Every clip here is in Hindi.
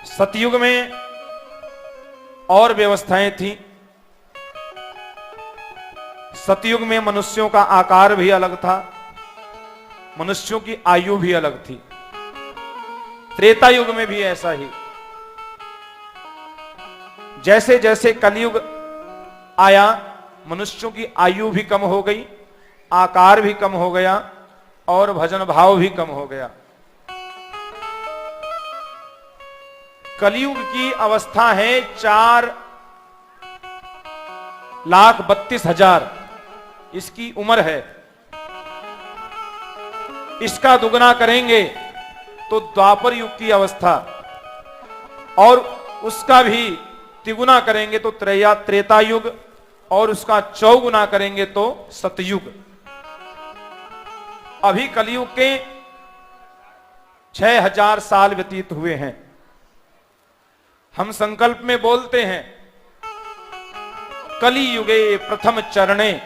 सतयुग में और व्यवस्थाएं थी। सतयुग में मनुष्यों का आकार भी अलग था, मनुष्यों की आयु भी अलग थी। त्रेता युग में भी ऐसा ही। जैसे जैसे कलयुग आया, मनुष्यों की आयु भी कम हो गई, आकार भी कम हो गया और भजन भाव भी कम हो गया। कलयुग की अवस्था है 4,32,000 इसकी उम्र है। इसका दुगना करेंगे तो द्वापर युग की अवस्था, और उसका भी तिगुना करेंगे तो त्रेता युग, और उसका चौगुना करेंगे तो सतयुग। अभी कलयुग के 6,000 साल व्यतीत हुए हैं। हम संकल्प में बोलते हैं कलियुगे प्रथम चरणे।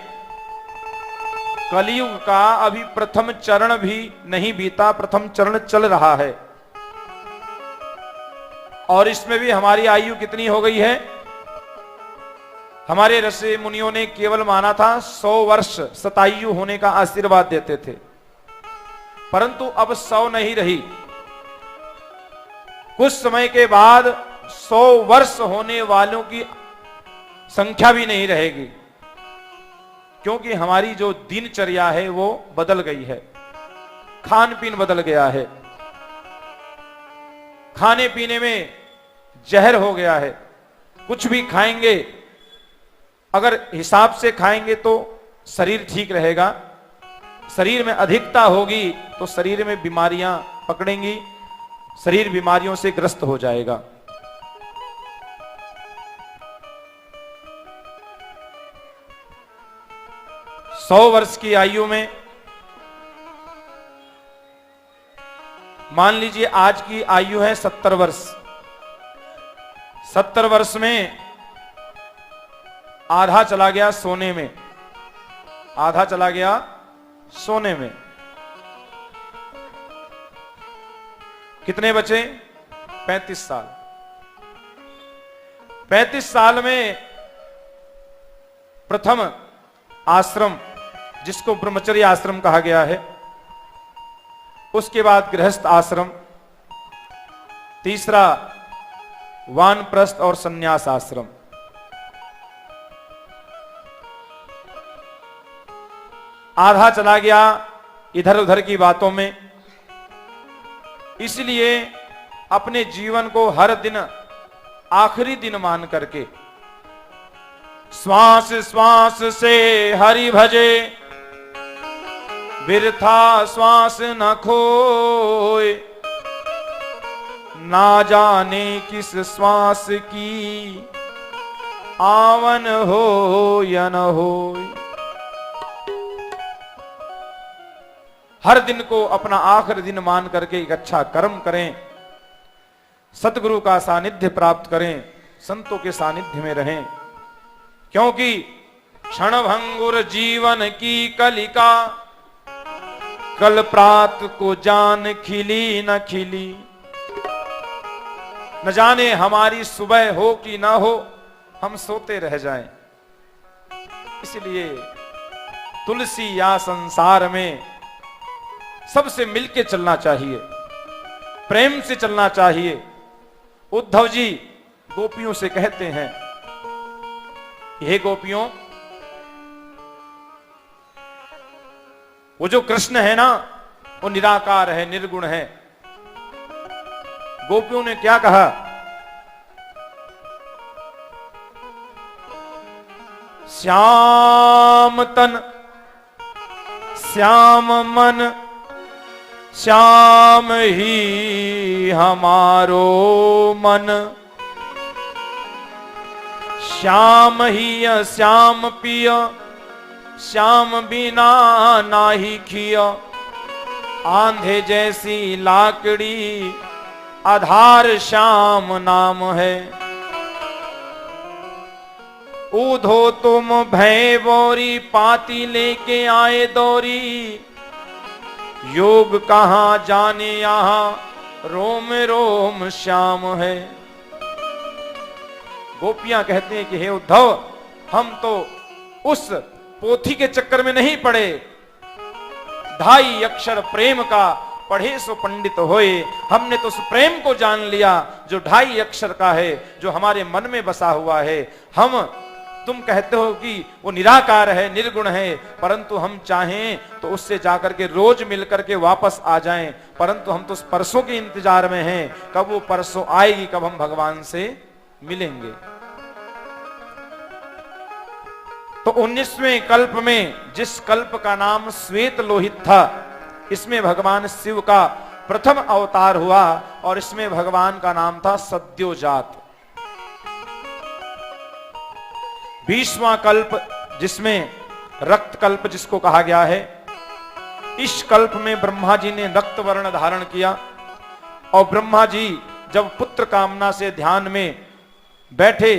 कलियुग का अभी प्रथम चरण भी नहीं बीता, प्रथम चरण चल रहा है। और इसमें भी हमारी आयु कितनी हो गई है? हमारे ऋषि मुनियों ने केवल माना था 100 वर्ष शतायु होने का आशीर्वाद देते थे, परंतु अब 100 नहीं रही। कुछ समय के बाद 100 वर्ष होने वालों की संख्या भी नहीं रहेगी, क्योंकि हमारी जो दिनचर्या है वो बदल गई है, खान पीन बदल गया है, खाने पीने में जहर हो गया है। कुछ भी खाएंगे, अगर हिसाब से खाएंगे तो शरीर ठीक रहेगा, शरीर में अधिकता होगी तो शरीर में बीमारियां पकड़ेंगी, शरीर बीमारियों से ग्रस्त हो जाएगा। सौ वर्ष की आयु में मान लीजिए आज की आयु है 70 वर्ष। 70 वर्ष में आधा चला गया सोने में, आधा चला गया सोने में। कितने बचे? 35 साल। 35 साल में प्रथम आश्रम, जिसको ब्रह्मचर्य आश्रम कहा गया है, उसके बाद गृहस्थ आश्रम, तीसरा वानप्रस्थ और संन्यास आश्रम। आधा चला गया इधर उधर की बातों में। इसलिए अपने जीवन को हर दिन आखिरी दिन मान करके श्वास श्वास से हरि भजे, बिरथा श्वास न खोए, ना जाने किस श्वास की आवन हो या न हो। हर दिन को अपना आखिरी दिन मान करके एक अच्छा कर्म करें, सतगुरु का सानिध्य प्राप्त करें, संतों के सानिध्य में रहें, क्योंकि क्षणभंगुर जीवन की कलिका, कल प्रात को जान खिली न खिली। न जाने हमारी सुबह हो कि ना हो, हम सोते रह जाएं। इसलिए तुलसी या संसार में सबसे मिलके चलना चाहिए, प्रेम से चलना चाहिए। उद्धव जी गोपियों से कहते हैं, हे गोपियों, वो जो कृष्ण है ना, वो निराकार है, निर्गुण है। गोपियों ने क्या कहा? श्याम तन श्याम मन, श्याम ही हमारो मन, श्याम ही श्याम पिय, श्याम बिना नाही खिय। आंधे जैसी लाकड़ी, आधार श्याम नाम है। ऊधो तुम भय बोरी, पाती लेके आए दौरी। योग कहां जाने यहां रोम रोम श्याम है। गोपियां कहते हैं कि हे उद्धव, हम तो उस पोथी के चक्कर में नहीं पड़े, 2.5 अक्षर प्रेम का पढ़े सो पंडित होए। हमने तो उस प्रेम को जान लिया जो 2.5 अक्षर का है, जो हमारे मन में बसा हुआ है। हम, तुम कहते हो कि वो निराकार है, निर्गुण है, परंतु हम चाहें तो उससे जाकर के रोज मिलकर के वापस आ जाएं, परंतु हम तो उस परसों के इंतजार में हैं, कब वो परसों आएगी, कब हम भगवान से मिलेंगे। तो 19वें कल्प में, जिस कल्प का नाम श्वेत लोहित था, इसमें भगवान शिव का प्रथम अवतार हुआ और इसमें भगवान का नाम था सद्योजात। 20वां कल्प, जिसमें रक्त कल्प जिसको कहा गया है, इस कल्प में ब्रह्मा जी ने रक्त वर्ण धारण किया और ब्रह्मा जी जब पुत्र कामना से ध्यान में बैठे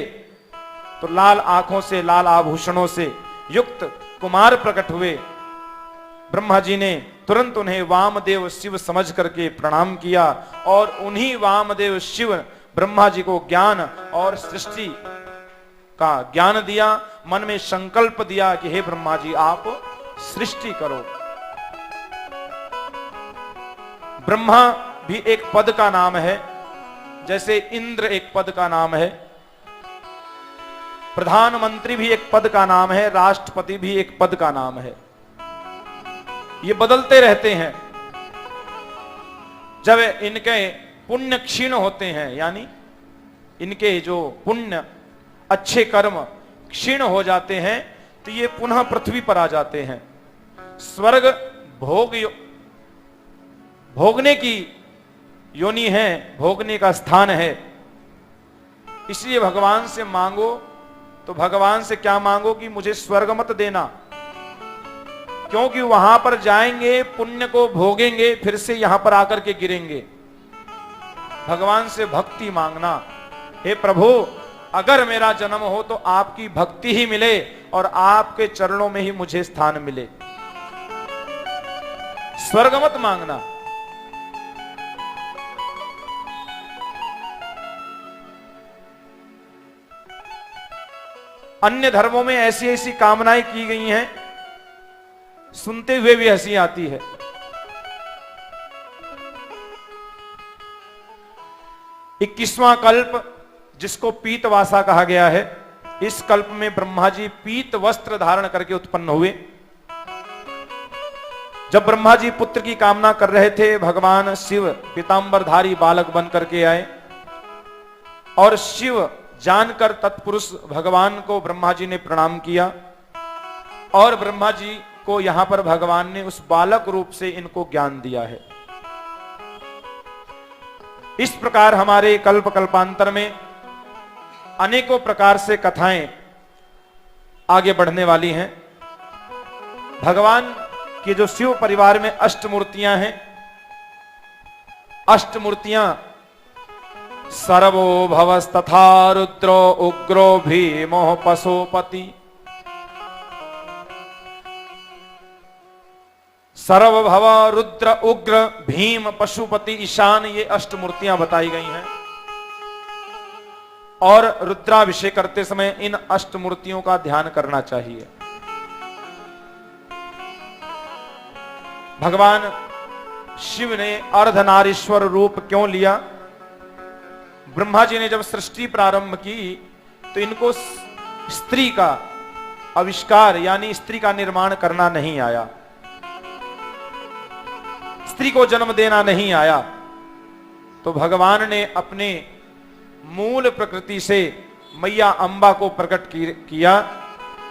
तो लाल आंखों से, लाल आभूषणों से युक्त कुमार प्रकट हुए। ब्रह्मा जी ने तुरंत उन्हें वामदेव शिव समझ करके प्रणाम किया और उन्हीं वामदेव शिव ब्रह्मा जी को ज्ञान और सृष्टि का ज्ञान दिया, मन में संकल्प दिया कि हे ब्रह्मा जी, आप सृष्टि करो। ब्रह्मा भी एक पद का नाम है, जैसे इंद्र एक पद का नाम है, प्रधानमंत्री भी एक पद का नाम है, राष्ट्रपति भी एक पद का नाम है। ये बदलते रहते हैं। जब इनके पुण्य क्षीण होते हैं, यानी इनके जो पुण्य अच्छे कर्म क्षीण हो जाते हैं, तो ये पुनः पृथ्वी पर आ जाते हैं। स्वर्ग भोगने की योनि है, भोगने का स्थान है। इसलिए भगवान से मांगो तो भगवान से क्या मांगो कि मुझे स्वर्ग मत देना, क्योंकि वहां पर जाएंगे, पुण्य को भोगेंगे, फिर से यहां पर आकर के गिरेंगे। भगवान से भक्ति मांगना, हे प्रभु, अगर मेरा जन्म हो तो आपकी भक्ति ही मिले और आपके चरणों में ही मुझे स्थान मिले। स्वर्ग मत मांगना। अन्य धर्मों में ऐसी ऐसी कामनाएं की गई हैं, सुनते हुए भी हंसी आती है। इक्कीसवां कल्प, जिसको पीतवासा कहा गया है, इस कल्प में ब्रह्मा जी पीत वस्त्र धारण करके उत्पन्न हुए। जब ब्रह्मा जी पुत्र की कामना कर रहे थे, भगवान शिव पीतांबरधारी बालक बन करके आए और शिव जानकर तत्पुरुष भगवान को ब्रह्मा जी ने प्रणाम किया और ब्रह्मा जी को यहां पर भगवान ने उस बालक रूप से इनको ज्ञान दिया है। इस प्रकार हमारे कल्प कल्पांतर में अनेकों प्रकार से कथाएं आगे बढ़ने वाली हैं। भगवान के जो शिव परिवार में अष्टमूर्तियां हैं, अष्टमूर्तियां सर्वो भवस्तथा रुद्रो उग्रो भीमो पशुपति। सर्वभव, रुद्र, उग्र, भीम, पशुपति, ईशान, ये अष्टमूर्तियां बताई गई हैं। और रुद्राभिषेक करते समय इन अष्टमूर्तियों का ध्यान करना चाहिए। भगवान शिव ने अर्धनारीश्वर रूप क्यों लिया? ब्रह्मा जी ने जब सृष्टि प्रारंभ की तो इनको स्त्री का आविष्कार यानी स्त्री का निर्माण करना नहीं आया, स्त्री को जन्म देना नहीं आया। तो भगवान ने अपने मूल प्रकृति से मैया अंबा को प्रकट किया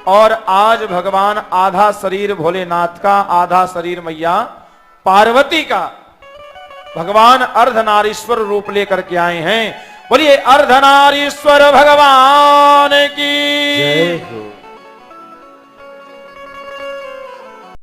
और आज भगवान आधा शरीर भोलेनाथ का, आधा शरीर मैया पार्वती का भगवान अर्धनारीश्वर रूप लेकर के आए हैं। बोलिए अर्धनारीश्वर भगवान की जय।